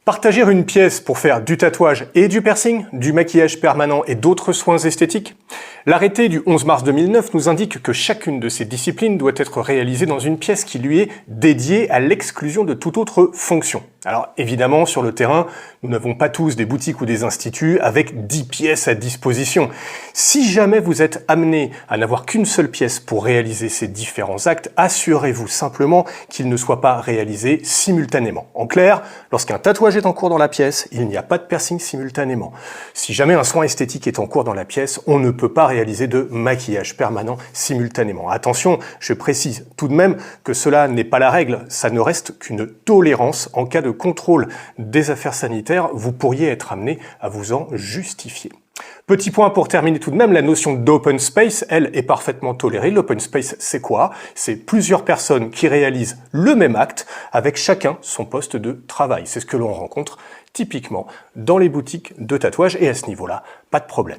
Partager une pièce pour faire du tatouage et du piercing, du maquillage permanent et d'autres soins esthétiques? L'arrêté du 11 mars 2009 nous indique que chacune de ces disciplines doit être réalisée dans une pièce qui lui est dédiée à l'exclusion de toute autre fonction. Alors évidemment, sur le terrain, nous n'avons pas tous des boutiques ou des instituts avec 10 pièces à disposition. Si jamais vous êtes amené à n'avoir qu'une seule pièce pour réaliser ces différents actes, assurez-vous simplement qu'ils ne soient pas réalisés simultanément. En clair, lorsqu'un tatouage est en cours dans la pièce, il n'y a pas de piercing simultanément. Si jamais un soin esthétique est en cours dans la pièce, on ne peut pas réaliser de maquillage permanent simultanément. Attention, je précise tout de même que cela n'est pas la règle, ça ne reste qu'une tolérance en cas de contrôle des affaires sanitaires, vous pourriez être amené à vous en justifier. Petit point pour terminer tout de même, la notion d'open space, elle, est parfaitement tolérée. L'open space, c'est quoi? C'est plusieurs personnes qui réalisent le même acte avec chacun son poste de travail. C'est ce que l'on rencontre typiquement dans les boutiques de tatouage et à ce niveau-là, pas de problème.